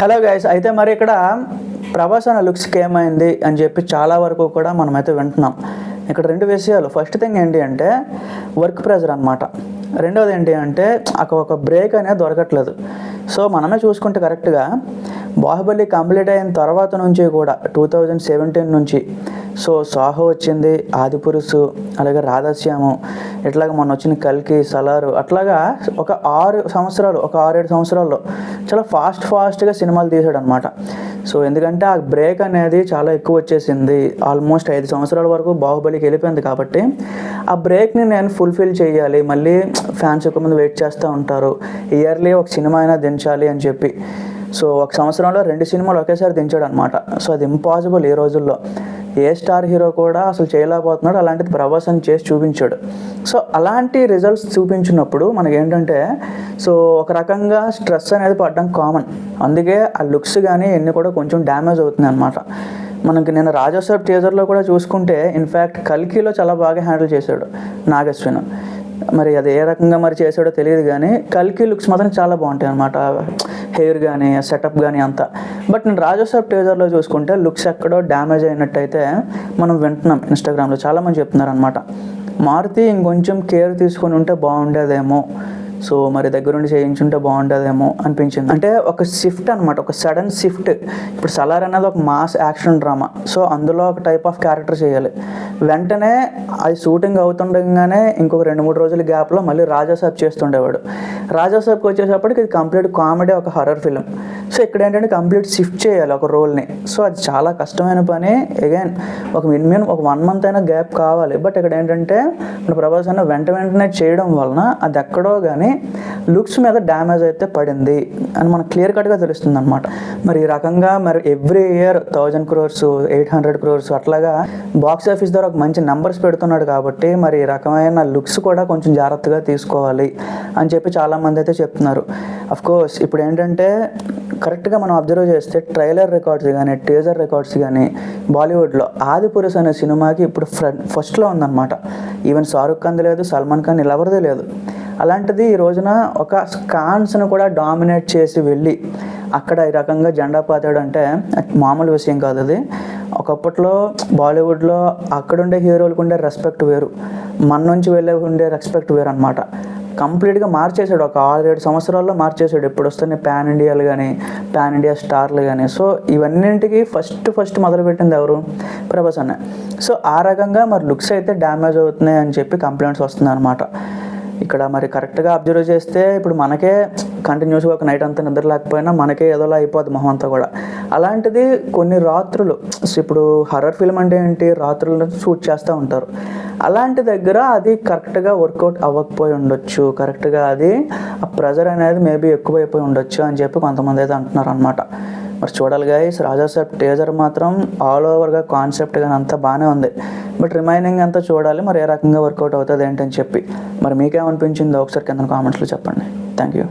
Hello guys, అయితే మరి ఇక్కడ ప్రభాస్ అన్న లుక్స్కి ఏమైంది అని చెప్పి చాలా వరకు కూడా మనమైతే వింటున్నాం. ఇక్కడ రెండు విషయాలు. ఫస్ట్ థింగ్ ఏంటి అంటే వర్క్ ప్రెజర్ అనమాట. రెండవది ఏంటి అంటే ఒక బ్రేక్ అనేది దొరకట్లేదు. సో మనమే చూసుకుంటే కరెక్ట్గా బాహుబలి కంప్లీట్ అయిన తర్వాత నుంచి కూడా 2017 నుంచి సో సాహో వచ్చింది, ఆదిపురుషు, అలాగే రాధశ్యాము, ఇట్లాగా మొన్న వచ్చిన కల్కి, సలారు, అట్లాగా ఒక 6 7 సంవత్సరాల్లో చాలా ఫాస్ట్గా సినిమాలు తీసాడు అనమాట. సో ఎందుకంటే ఆ బ్రేక్ అనేది చాలా ఎక్కువ వచ్చేసింది. ఆల్మోస్ట్ 5 సంవత్సరాల వరకు బాహుబలికి వెళ్ళిపోయింది కాబట్టి ఆ బ్రేక్ని నేను ఫుల్ఫిల్ చేయాలి. మళ్ళీ ఫ్యాన్స్ ఎక్కువ మంది వెయిట్ చేస్తూ ఉంటారు, ఇయర్లీ ఒక సినిమా అయినా దించాలి అని చెప్పి. సో ఒక సంవత్సరంలో 2 సినిమాలు ఒకేసారి దించాడు అనమాట. సో అది ఇంపాసిబుల్ ఈ రోజుల్లో. ఏ స్టార్ హీరో కూడా అసలు చేయలేకపోతున్నాడు, అలాంటిది ప్రభాస్ అని చేసి చూపించాడు. సో అలాంటి రిజల్ట్స్ చూపించినప్పుడు మనకేంటంటే సో ఒక రకంగా స్ట్రెస్ అనేది పడడం కామన్. అందుకే ఆ లుక్స్ కానీ ఇవన్నీ కూడా కొంచెం డ్యామేజ్ అవుతుంది అనమాట. మనకి నేను రాజాసాబ్ టీజర్లో కూడా చూసుకుంటే ఇన్ఫ్యాక్ట్ కల్కిలో చాలా బాగా హ్యాండిల్ చేశాడు నాగశ్విన్. మరి అది ఏ రకంగా మరి చేసాడో తెలియదు, కానీ కల్కి లుక్స్ మాత్రం చాలా బాగుంటాయి అనమాట. హెయిర్ కానీ సెటప్ కానీ అంతా. బట్ నేను రాజాసాబ్ టీజర్లో చూసుకుంటే లుక్స్ ఎక్కడో డ్యామేజ్ అయినట్టయితే మనం వింటున్నాం. ఇన్స్టాగ్రామ్లో చాలామంది చెప్తున్నారు అనమాట. మారుతి ఇంకొంచెం కేర్ తీసుకొని ఉంటే బాగుండేదేమో, సో మరి దగ్గరుండి చేయించుంటే బాగుంటుందేమో అనిపించింది. అంటే ఒక షిఫ్ట్ అనమాట, ఒక సడన్ షిఫ్ట్. ఇప్పుడు సలార్ అనేది ఒక మాస్ యాక్షన్ డ్రామా. సో అందులో ఒక టైప్ ఆఫ్ క్యారెక్టర్ చేయాలి. వెంటనే అది షూటింగ్ అవుతుండగానే ఇంకొక 2-3 రోజుల గ్యాప్లో మళ్ళీ రాజాసాబ్ చేస్తుండేవాడు. రాజాసాబ్కి వచ్చేటప్పటికి ఇది కంప్లీట్ కామెడీ, ఒక హర్రర్ ఫిలిం. సో ఇక్కడ ఏంటంటే కంప్లీట్ షిఫ్ట్ చేయాలి ఒక రోల్ని. సో అది చాలా కష్టమైన పని. అగైన్ ఒక మినిమం ఒక 1 month అయినా గ్యాప్ కావాలి. బట్ ఇక్కడ ఏంటంటే మన ప్రభాస్ అన్న వెంటనే చేయడం వలన అది ఎక్కడో కానీ లుక్స్ మీద డ్యామేజ్ అయితే పడింది అని మనకు క్లియర్ కట్గా తెలుస్తుంది అనమాట. మరి ఈ రకంగా మరి ఎవ్రీ ఇయర్ 1000 crores 800 crores అట్లాగా బాక్స్ ఆఫీస్ ద్వారా ఒక మంచి నెంబర్స్ పెడుతున్నాడు కాబట్టి మరి ఈ రకమైన లుక్స్ కూడా కొంచెం జాగ్రత్తగా తీసుకోవాలి అని చెప్పి చాలామంది అయితే చెప్తున్నారు. అఫ్కోర్స్ ఇప్పుడు ఏంటంటే కరెక్ట్గా మనం అబ్జర్వ్ చేస్తే ట్రైలర్ రికార్డ్స్ కానీ టీజర్ రికార్డ్స్ కానీ బాలీవుడ్లో ఆదిపురుష్ అనే సినిమాకి ఇప్పుడు ఫస్ట్లో ఉందన్నమాట. ఈవెన్ షారుఖ్ ఖాన్ లేదు, సల్మాన్ ఖాన్ ఇలా ఎవరిదే లేదు. అలాంటిది ఈ రోజున ఒక ఖాన్స్ను కూడా డామినేట్ చేసి వెళ్ళి అక్కడ ఈ రకంగా జెండా పాతాడు అంటే మామూలు విషయం కాదు అది. ఒకప్పట్లో బాలీవుడ్లో అక్కడుండే హీరోలకు ఉండే రెస్పెక్ట్ వేరు, మన నుంచి వెళ్ళే ఉండే రెస్పెక్ట్ వేరు అనమాట. కంప్లీట్గా మార్చేశాడు. ఒక 6-7 సంవత్సరాల్లో మార్చేశాడు. ఎప్పుడు వస్తున్నాయి పాన్ ఇండియాలు కానీ పాన్ ఇండియా స్టార్లు కానీ. సో ఇవన్నింటికి ఫస్ట్ మొదలుపెట్టింది ఎవరు? ప్రభాస్ అన్న. సో ఆ రకంగా మరి లుక్స్ అయితే డ్యామేజ్ అవుతున్నాయి అని చెప్పి కంప్లైంట్స్ వస్తున్నాయి అనమాట. ఇక్కడ మరి కరెక్ట్గా అబ్జర్వ్ చేస్తే ఇప్పుడు మనకే కంటిన్యూస్గా ఒక నైట్ అంతా నిద్ర లేకపోయినా మనకే ఏదోలా అయిపోద్ది మొహం అంతా కూడా. అలాంటిది కొన్ని రాత్రులు, ఇప్పుడు హర్రర్ ఫిల్మ్ అంటే ఏంటి, రాత్రులు షూట్ చేస్తూ ఉంటారు. అలాంటి దగ్గర అది కరెక్ట్గా వర్కౌట్ అవ్వకపోయి ఉండొచ్చు, కరెక్ట్గా అది ఆ ప్రెజర్ అనేది మేబీ ఎక్కువైపోయి ఉండొచ్చు అని చెప్పి కొంతమంది అయితే అంటున్నారు అనమాట. మరి చూడాలి గైస్. రాజాసాబ్ టీజర్ మాత్రం ఆల్ ఓవర్గా కాన్సెప్ట్ కానీ అంతా బాగానే ఉంది. బట్ రిమైనింగ్ అంతా చూడాలి మరి ఏ రకంగా వర్కౌట్ అవుతుంది ఏంటని చెప్పి. మరి మీకేమనిపించిందో ఒకసారి కింద కామెంట్స్లో చెప్పండి. Thank you.